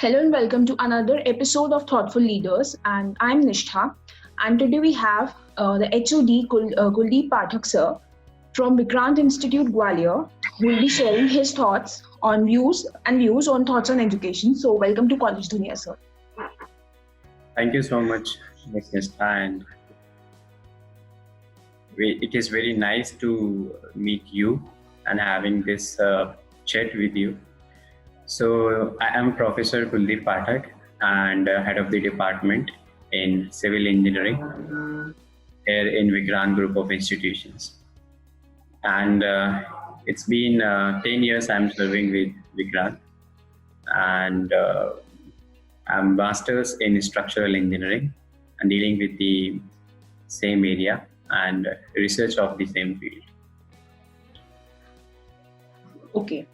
Hello and welcome to another episode of Thoughtful Leaders. And I'm Nishtha. And today we have the HOD Kuldeep Pathak sir from Vikrant Institute Gwalior, who will be sharing his thoughts on views on thoughts on education. So welcome to College Dunia, sir. Thank you so much, Ms. Nista, and it is very nice to meet you and having this chat with you. So I am Professor Kuldeep Pathak and head of the department in civil engineering here in Vikrant Group of Institutions. And it's been 10 years I'm serving with Vikrant, and I'm masters in structural engineering and dealing with the same area and research of the same field. Okay.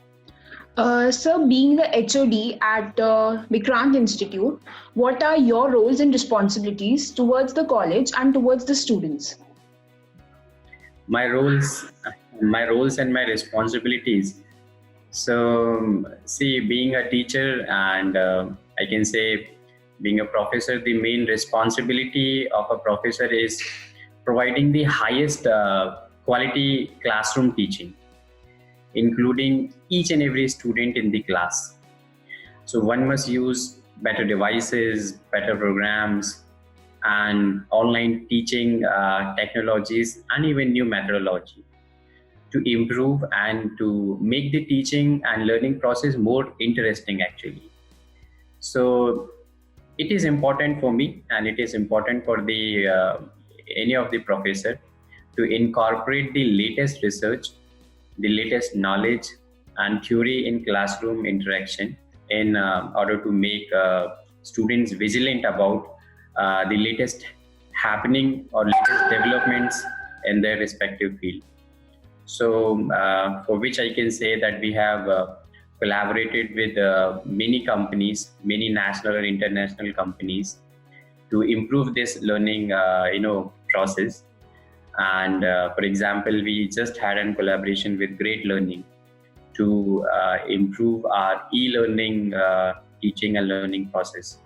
Sir, being the HOD at Vikrant Institute, what are your roles and responsibilities towards the college and towards the students? My roles and my responsibilities. So, see, being a teacher and I can say being a professor, the main responsibility of a professor is providing the highest quality classroom teaching, including each and every student in the class. So one must use better devices, better programs, and online teaching technologies, and even new methodology to improve and to make the teaching and learning process more interesting actually. So it is important for me, and it is important for the any of the professor to incorporate the latest research, the latest knowledge and theory in classroom interaction in order to make students vigilant about the latest happening or latest developments in their respective field. So for which I can say that we have collaborated with many companies, many national and international companies to improve this learning process. And for example, we just had a collaboration with Great Learning to improve our e-learning teaching and learning process.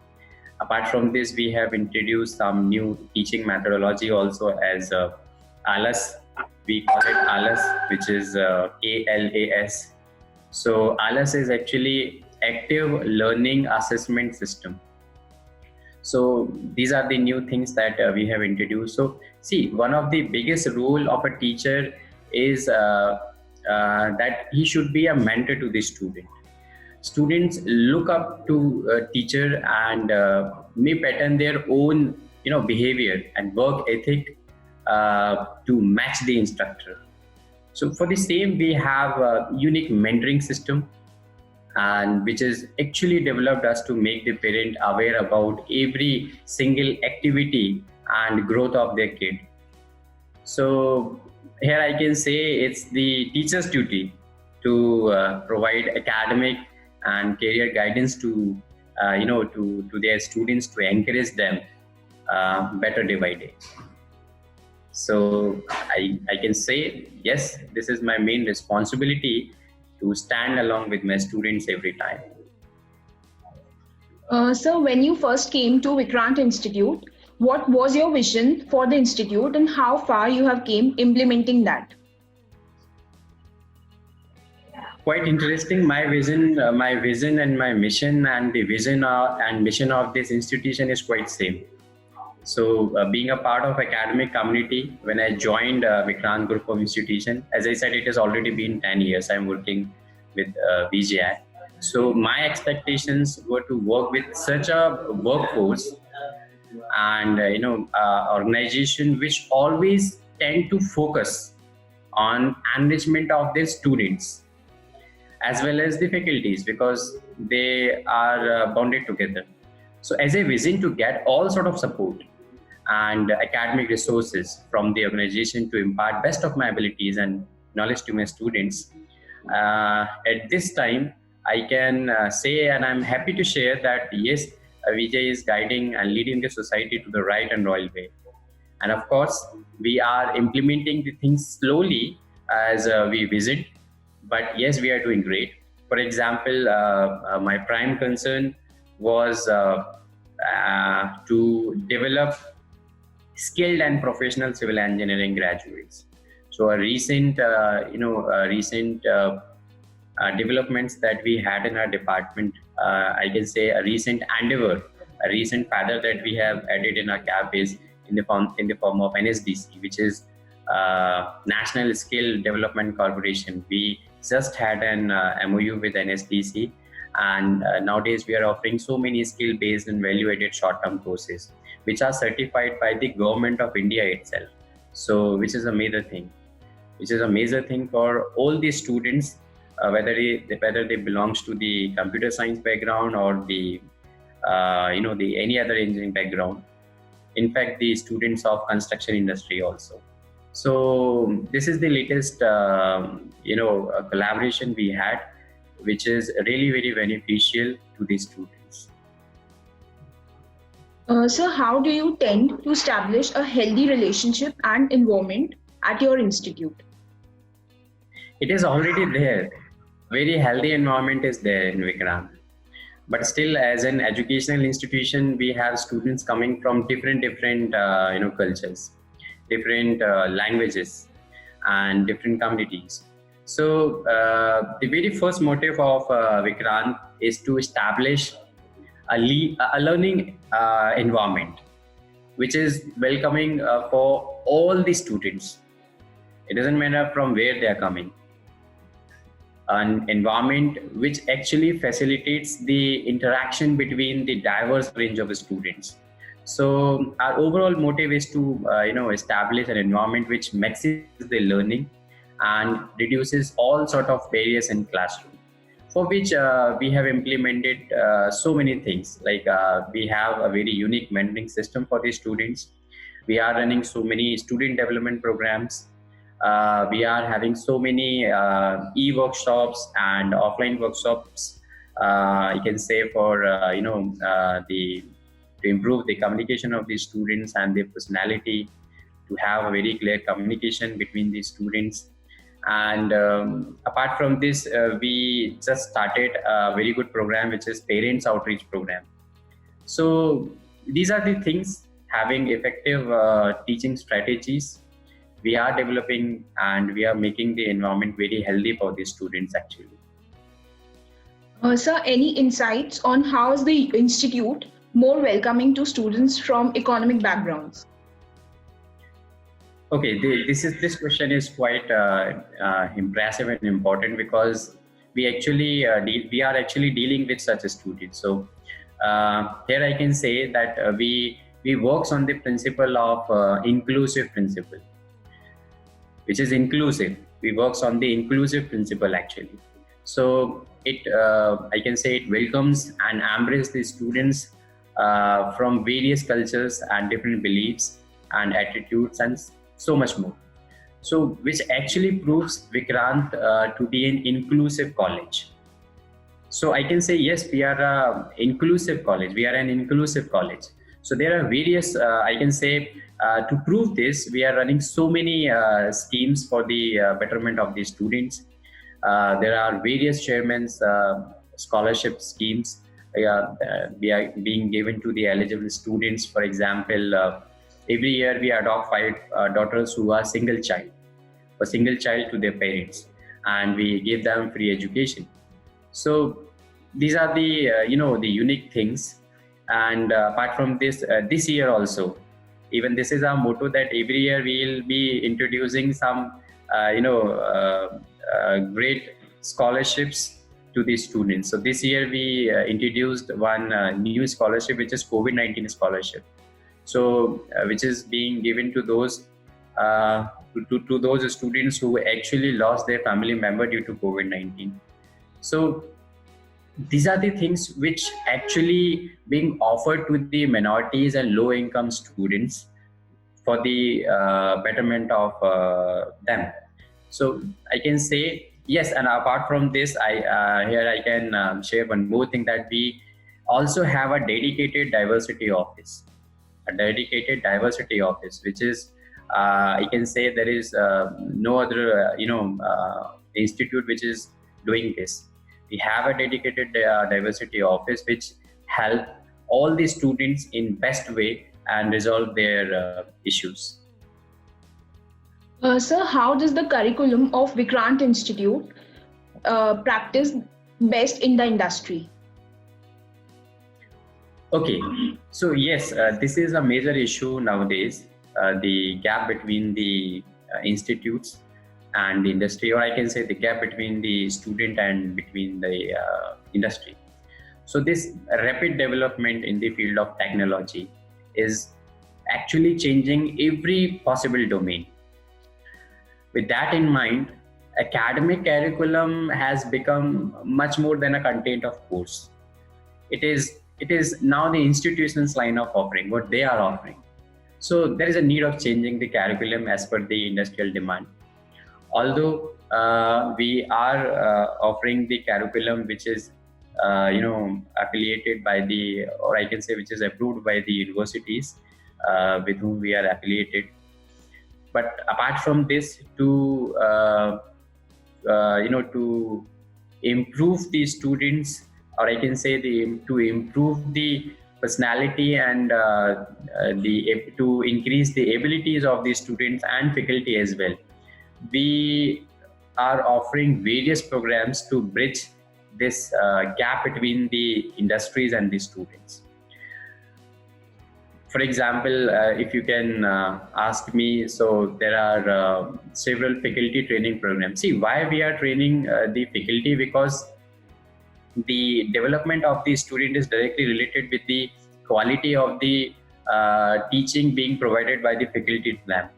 Apart from this, we have introduced some new teaching methodology also as ALAS. We call it ALAS, which is ALAS. So ALAS is actually Active Learning Assessment System. So these are the new things that we have introduced. So see, one of the biggest role of a teacher is that he should be a mentor to the student. Students look up to a teacher and may pattern their own behavior and work ethic to match the instructor. So for the same, we have a unique mentoring system, and which is actually developed us to make the parent aware about every single activity and growth of their kid. So here I can say it's the teacher's duty to provide academic and career guidance to to their students, to encourage them better day by day. So I can say yes, this is my main responsibility to stand along with my students every time. Sir, when you first came to Vikrant Institute, what was your vision for the institute and how far you have came implementing that? Quite interesting. My vision and my mission and the vision and mission of this institution is quite same. So being a part of academic community, when I joined Vikrant Group of Institution, as I said, it has already been 10 years I'm working with VGI. So my expectations were to work with such a workforce and organization which always tend to focus on enrichment of their students as well as the faculties, because they are bonded together. So as a vision to get all sort of support and academic resources from the organization to impart best of my abilities and knowledge to my students, at this time I can say, and I'm happy to share that yes, Vijay is guiding and leading the society to the right and royal way. And of course, we are implementing the things slowly as we visit, but yes, we are doing great. For example, my prime concern was to develop skilled and professional civil engineering graduates. So a recent, developments that we had in our department, I can say a recent endeavor, a recent feather that we have added in our cap is in the form of NSDC, which is National Skill Development Corporation. We just had an MOU with NSDC, and nowadays we are offering so many skill-based and value-added short-term courses, which are certified by the government of India itself. So, which is a major thing. Which is a major thing for all the students, whether they belongs to the computer science background or the the any other engineering background. In fact, the students of construction industry also. So this is the latest collaboration we had, which is really very beneficial to the students. So, how do you tend to establish a healthy relationship and environment at your institute? It is already there. Very healthy environment is there in Vikrant. But still, as an educational institution, we have students coming from different cultures, different languages, and different communities. So the very first motive of Vikrant is to establish a learning environment which is welcoming for all the students. It doesn't matter from where they are coming. An environment which actually facilitates the interaction between the diverse range of students. So our overall motive is to establish an environment which maximizes the learning and reduces all sort of barriers in classroom, for which we have implemented so many things. Like we have a very unique mentoring system for the students. We are running so many student development programs. We are having so many e-workshops and offline workshops. You can say for to improve the communication of the students and their personality, to have a very clear communication between the students. And apart from this, we just started a very good program, which is Parents Outreach Program. So these are the things, having effective teaching strategies. We are developing and we are making the environment very healthy for the students actually. Sir, any insights on how is the institute more welcoming to students from economic backgrounds? Okay, this question is quite impressive and important, because we are actually dealing with such a student. So here I can say that we works on the principle of inclusive principle, which is inclusive. We works on the inclusive principle actually. So I can say it welcomes and embraces the students from various cultures and different beliefs and attitudes and so much more. So which actually proves Vikrant to be an inclusive college. So I can say, yes, we are an inclusive college. We are an inclusive college. So there are various, I can say, to prove this, we are running so many schemes for the betterment of the students. There are various chairman's scholarship schemes they are being given to the eligible students. For example, every year we adopt 5 daughters who are single child to their parents, and we give them free education. So these are the the unique things. And apart from this, this year also, even this is our motto, that every year we will be introducing some great scholarships to the students. So this year we introduced one new scholarship, which is COVID-19 scholarship. So which is being given to those to those students who actually lost their family member due to COVID-19. So these are the things which actually being offered to the minorities and low income students for the betterment of them. So I can say, yes, and apart from this, I can share one more thing, that we also have a dedicated diversity office. Which is, I can say, there is no other institute which is doing this. We have a dedicated diversity office which help all the students in best way and resolve their issues. Sir, how does the curriculum of Vikrant Institute practice best in the industry? Okay, so yes, this is a major issue nowadays, the gap between the institutes and the industry, or I can say the gap between the student and between the industry. So this rapid development in the field of technology is actually changing every possible domain. With that in mind, academic curriculum has become much more than a content of course. It is now the institution's line of offering, what they are offering. So there is a need of changing the curriculum as per the industrial demand. Although we are offering the curriculum which is affiliated by the, or I can say which is approved by the universities with whom we are affiliated. But apart from this, to improve the students, or I can say to improve the personality and to increase the abilities of the students and faculty as well, we are offering various programs to bridge this gap between the industries and the students. For example, if you can ask me, so there are several faculty training programs. See, why we are training the faculty? Because the development of the student is directly related with the quality of the teaching being provided by the faculty to them.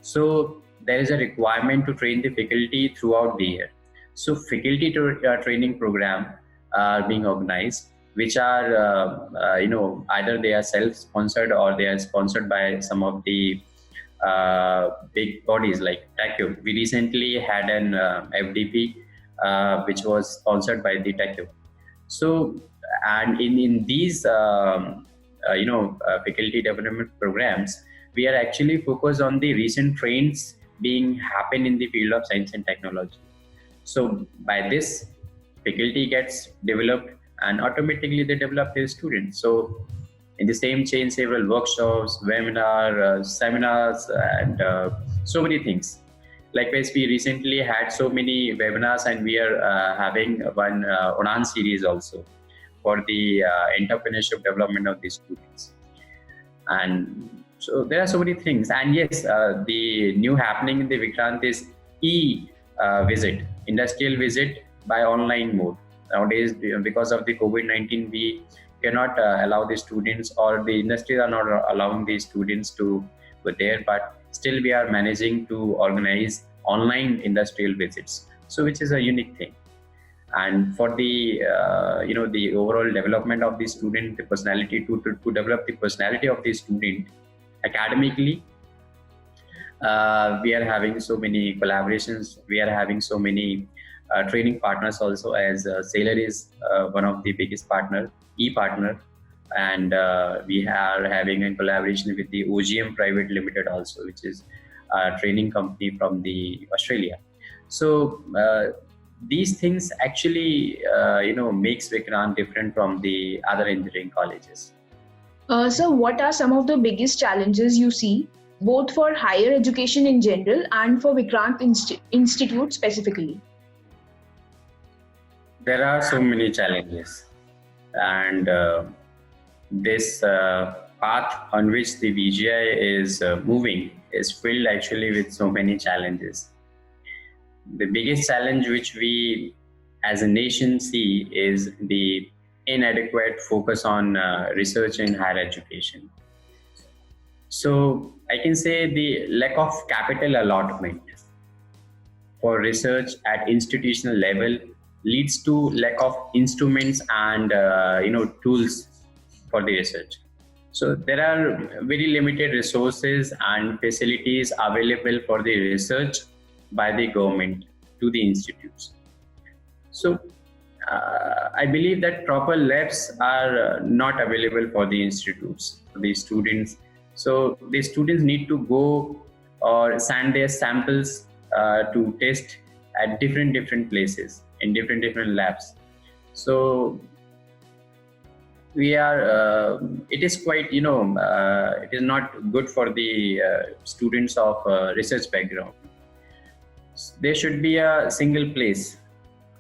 So there is a requirement to train the faculty throughout the year. So faculty training program are being organized, which are either they are self-sponsored or they are sponsored by some of the big bodies like TechU. We recently had an FDP which was sponsored by the TechU. So, and in these faculty development programs, we are actually focused on the recent trends being happen in the field of science and technology. So by this, faculty gets developed and automatically they develop their students. So in the same chain, several workshops, webinars, seminars, and so many things. Likewise, we recently had so many webinars, and we are having one Udan series also for the entrepreneurship development of the students. And so there are so many things. And yes, the new happening in the Vikrant is visit, industrial visit by online mode. Nowadays, because of the COVID-19, we cannot allow the students, or the industries are not allowing the students to go there, but still we are managing to organize online industrial visits. So which is a unique thing. And for the the overall development of the student, the personality, to develop the personality of the student academically, we are having so many collaborations. We are having so many training partners also, as Sailor is one of the biggest partner, and we are having a collaboration with the OGM Private Limited also, which is a training company from the Australia. So these things actually makes Vikrant different from the other engineering colleges. So what are some of the biggest challenges you see, both for higher education in general and for Vikrant Institute specifically? There are so many challenges, and this path on which the VGI is moving is filled actually with so many challenges. The biggest challenge which we as a nation see is the inadequate focus on research in higher education. So I can say the lack of capital allotment for research at institutional level leads to lack of instruments and tools for the research. So there are very limited resources and facilities available for the research by the government to the institutes. So I believe that proper labs are not available for the institutes, for the students. So the students need to go or send their samples to test at different places in different labs. So we are it is quite, it is not good for the students of research background. There should be a single place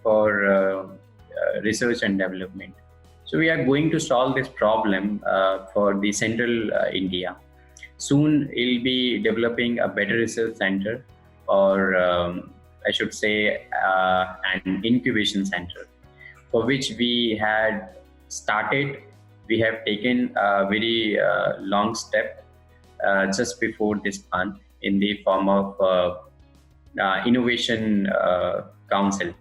for research and development. So we are going to solve this problem for the central India. Soon we'll be developing a better research center, or I should say an incubation center, for which we had started. We have taken a very long step just before this month in the form of innovation council,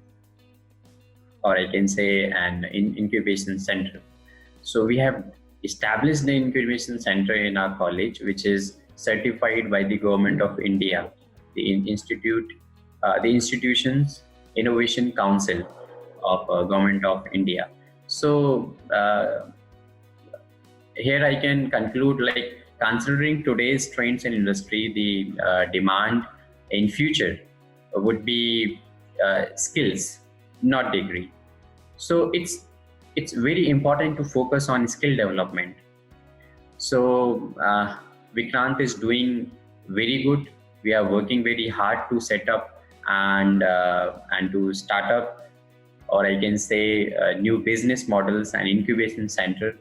or I can say an incubation center. So we have established the incubation center in our college, which is certified by the Government of India, the the Institutions Innovation Council of Government of India. So here I can conclude, like, considering today's trends in industry, the demand in future would be skills, not degree. So it's very important to focus on skill development. So Vikrant is doing very good. We are working very hard to set up and to start up, or I can say new business models and incubation center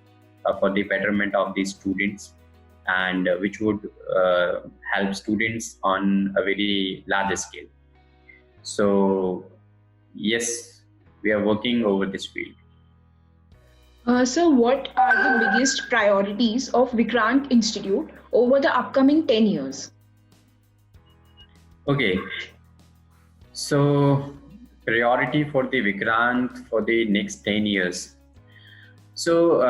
for the betterment of the students, and which would help students on a very large scale. So yes, we are working over this field. So, what are the biggest priorities of Vikrant Institute over the upcoming 10 years? Okay, so priority for the Vikrant for the next 10 years. So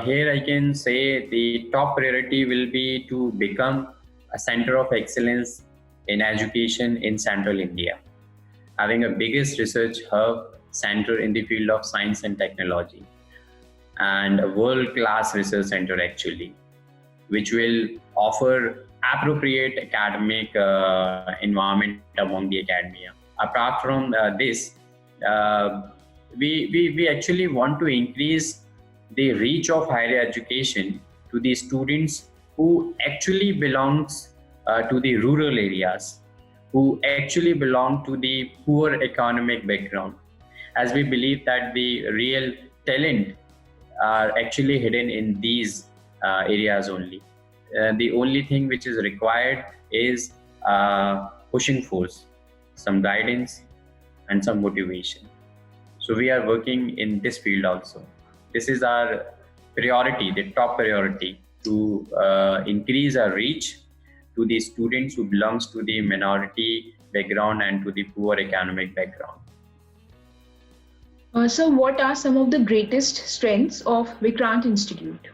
here I can say the top priority will be to become a center of excellence in education in central India, having a biggest research hub center in the field of science and technology, and a world-class research center actually, which will offer appropriate academic environment among the academia. Apart from this, we actually want to increase the reach of higher education to the students who actually belongs to the rural areas, who actually belong to the poor economic background, as we believe that the real talent are actually hidden in these areas only. The only thing which is required is pushing force, some guidance, and some motivation. So we are working in this field also. This is our priority, the top priority, to increase our reach to the students who belongs to the minority background and to the poor economic background. So, what are some of the greatest strengths of Vikrant Institute?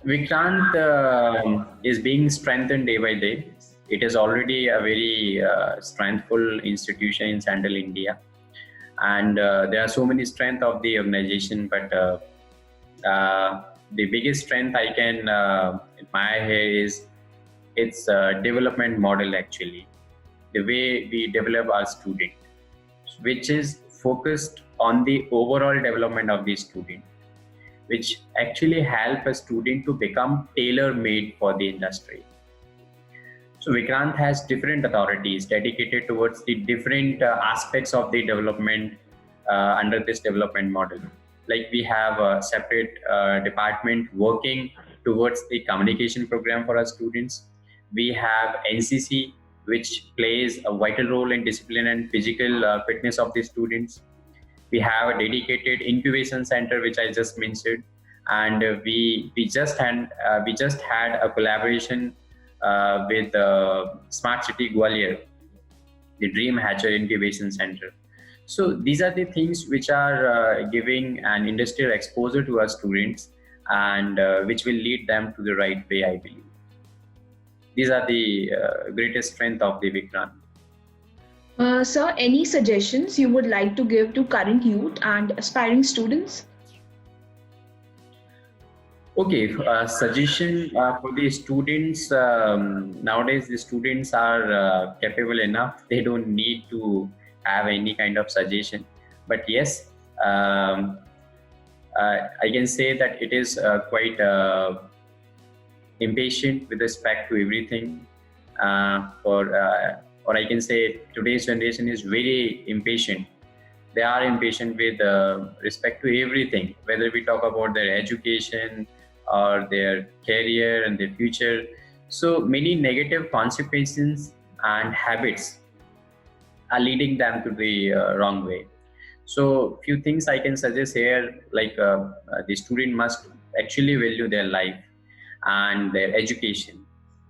Vikrant is being strengthened day by day. It is already a very strengthful institution in central India, and there are so many strengths of the organization, but the biggest strength I can admire here is its development model actually, the way we develop our student, which is focused on the overall development of the student, which actually help a student to become tailor-made for the industry. So Vikrant has different authorities dedicated towards the different aspects of the development under this development model. Like we have a separate department working towards the communication program for our students. We have NCC, which plays a vital role in discipline and physical fitness of the students. We have a dedicated incubation center, which I just mentioned, and we just had a collaboration with Smart City Gwalior, the Dream Hatcher Incubation Center. So these are the things which are giving an industrial exposure to our students, and which will lead them to the right way, I believe. These are the greatest strength of the Vikrant. Sir, any suggestions you would like to give to current youth and aspiring students? Okay, suggestion for the students. Nowadays, the students are capable enough. They don't need to have any kind of suggestion. But yes, I can say that it is quite impatient with respect to everything. Or I can say today's generation is very impatient. They are impatient with respect to everything, whether we talk about their education or their career and their future. So many negative consequences and habits are leading them to the wrong way. So few things I can suggest here, like the student must actually value their life and their education,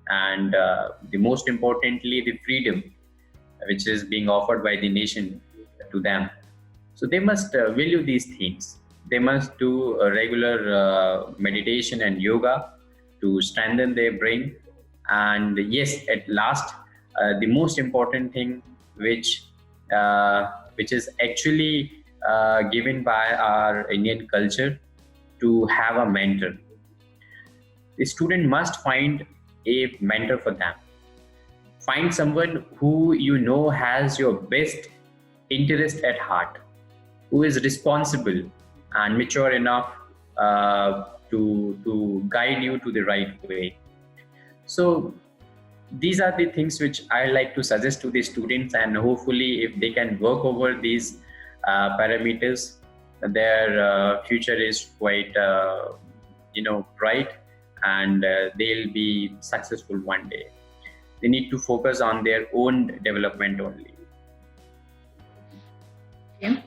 and the most importantly the freedom which is being offered by the nation to them. So they must value these things. They must do a regular meditation and yoga to strengthen their brain. And yes, at last, the most important thing, which which is actually given by our Indian culture, to have a mentor. The student must find a mentor for them. Find someone who you know has your best interest at heart, who is responsible and mature enough to guide you to the right way. So these are the things which I like to suggest to the students, and hopefully if they can work over these parameters, their future is quite bright, and they'll be successful one day. They need to focus on their own development only. Okay.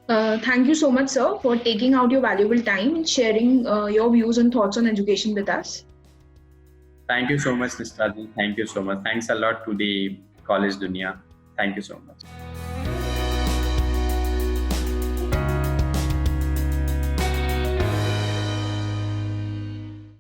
Thank you so much, sir, for taking out your valuable time and sharing your views and thoughts on education with us. Thank you so much, Mr. Adi. Thank you so much. Thanks a lot to the College Dunia. Thank you so much.